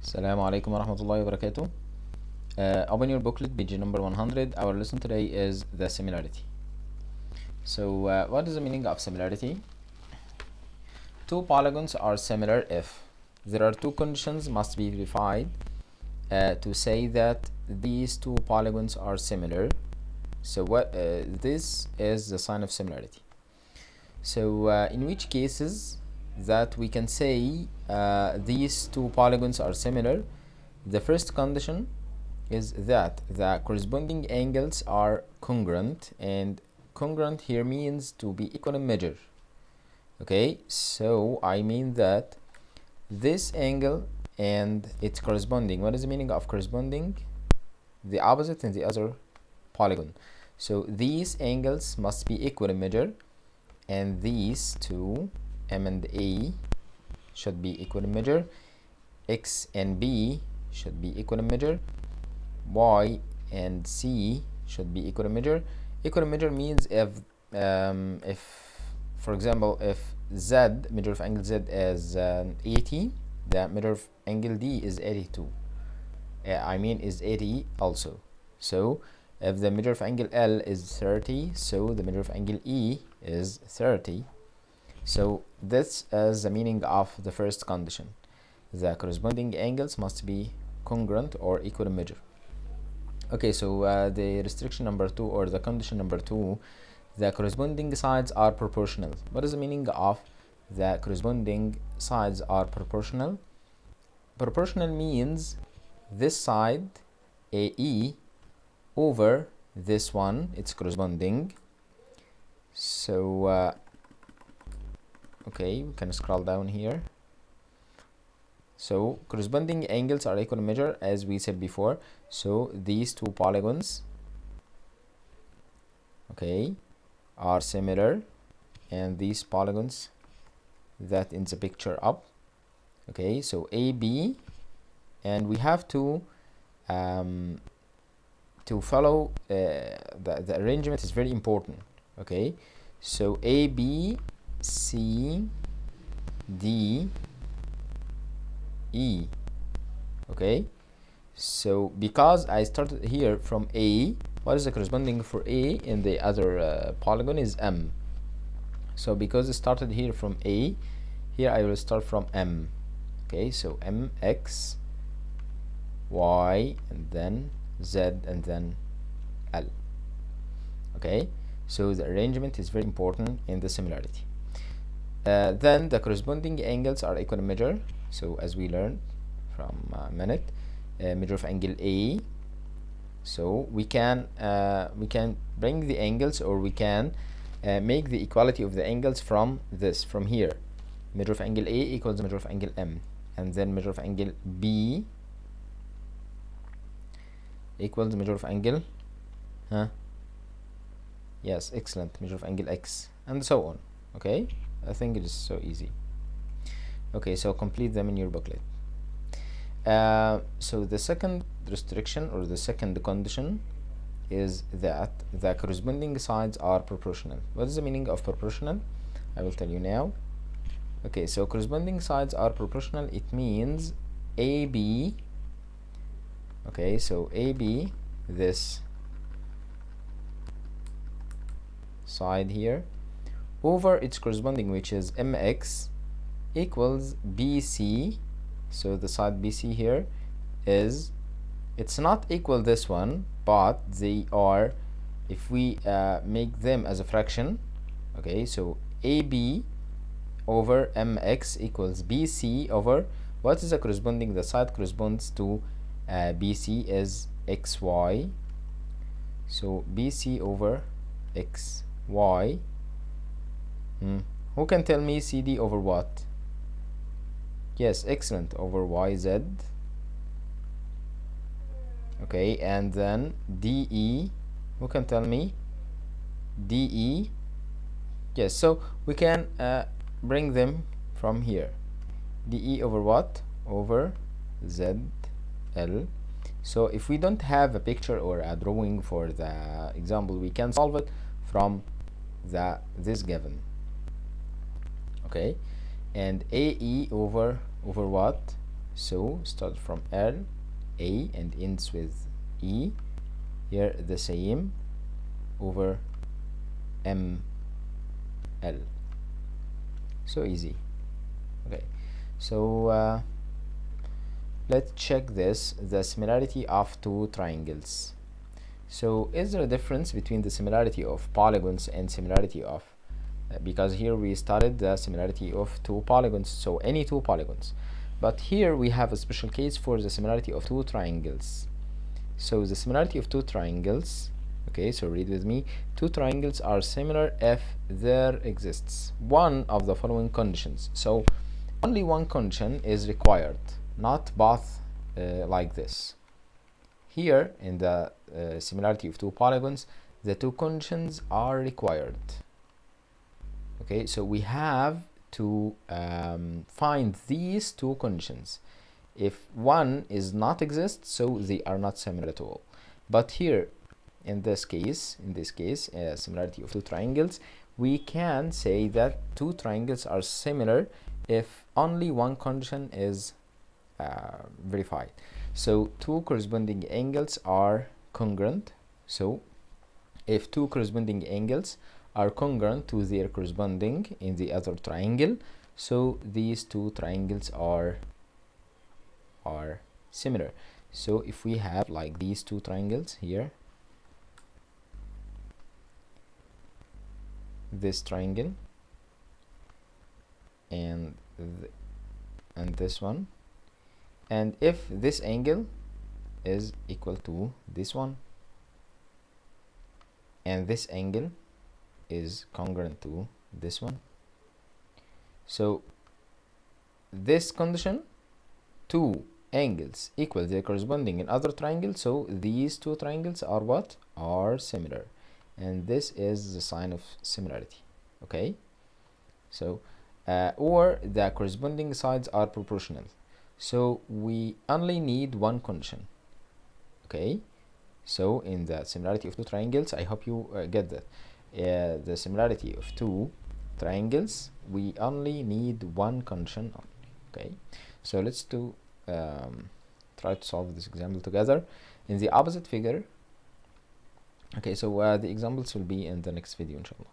Assalamu alaikum wa rahmatullahi wa barakatuh. Open your booklet, page number 100. Our lesson today is the similarity. So, what is the meaning of similarity? Two polygons are similar if there are two conditions must be verified to say that these two polygons are similar. So, this is the sign of similarity. So, in which cases that we can say these two polygons are similar? The first condition is that the corresponding angles are congruent, and congruent here means to be equal in measure. Okay, so I mean that this angle and its corresponding, what is the meaning of corresponding? The opposite in the other polygon. So these angles must be equal in measure, and these two, M and A, should be equal in measure. X and B should be equal in measure. Y and C should be equal in measure. Equal in measure means if for example, if Z, measure of angle Z is 80, the measure of angle D is 82. Is 80 also. So if the measure of angle L is 30, so the measure of angle E is 30. So this is the meaning of the first condition. The corresponding angles must be congruent or equal in measure. Okay, so the restriction number 2, or the condition number 2, the corresponding sides are proportional. What is the meaning of the corresponding sides are proportional? Proportional means this side AE over this one, it's corresponding. So okay, we can scroll down here. So corresponding angles are equal in measure, as we said before. So these two polygons, okay, are similar, and these polygons that in the picture up, okay, so AB, and we have to follow the arrangement is very important. Okay, so AB, C, D, E. Okay, so because I started here from A, what is the corresponding for A in the other polygon is M. So because it started here from A, here I will start from M. Okay, so M, X, Y, and then Z, and then L. Okay, so the arrangement is very important in the similarity. Then the corresponding angles are equal in measure. So as we learned from a minute, measure of angle A. So we can bring the angles, or we can make the equality of the angles from this, from here. Measure of angle A equals measure of angle M, and then measure of angle B equals measure of angle, yes, excellent, measure of angle X, and so on. Okay, I think it is so easy. Okay, so complete them in your booklet. So the second restriction, or the second condition, is that the corresponding sides are proportional. What is the meaning of proportional? I will tell you now. Okay, so corresponding sides are proportional. It means AB, okay, so AB, this side here, over its corresponding, which is MX, equals BC. So the side BC here is, it's not equal this one, but they are, if we make them as a fraction, okay, so AB over MX equals BC over, what is the corresponding, the side corresponds to BC is XY, so BC over XY. Who can tell me CD over what? Yes, excellent, over YZ. Okay, and then DE, who can tell me? DE. Yes, so we can bring them from here. DE over what? Over ZL. So if we don't have a picture or a drawing for the example, we can solve it from this given. Okay, and AE over what? So start from L, A, and ends with E. Here the same over M, L. So easy. Okay, so let's check this, the similarity of two triangles. So is there a difference between the similarity of polygons and similarity of because here we started the similarity of two polygons, so any two polygons, but here we have a special case for the similarity of two triangles. So the similarity of two triangles, okay, so read with me. Two triangles are similar if there exists one of the following conditions. So only one condition is required, not both like this. Here in the similarity of two polygons, the two conditions are required. Okay, so we have to find these two conditions. If one is not exist, so they are not similar at all. But here in this case, similarity of two triangles, we can say that two triangles are similar if only one condition is verified. So two corresponding angles are congruent. So if two corresponding angles are congruent to their corresponding in the other triangle, so these two triangles are similar. So if we have like these two triangles here, this triangle and this one, and if this angle is equal to this one and this angle is congruent to this one, so this condition, two angles equal their corresponding in other triangle, so these two triangles are what? Are similar, and this is the sign of similarity. Okay, so or the corresponding sides are proportional, so we only need one condition. Okay, so in the similarity of two triangles, I hope you get that. The similarity of two triangles, we only need one condition only. Okay, so let's try to solve this example together in the opposite figure. Okay, so the examples will be in the next video, inshallah.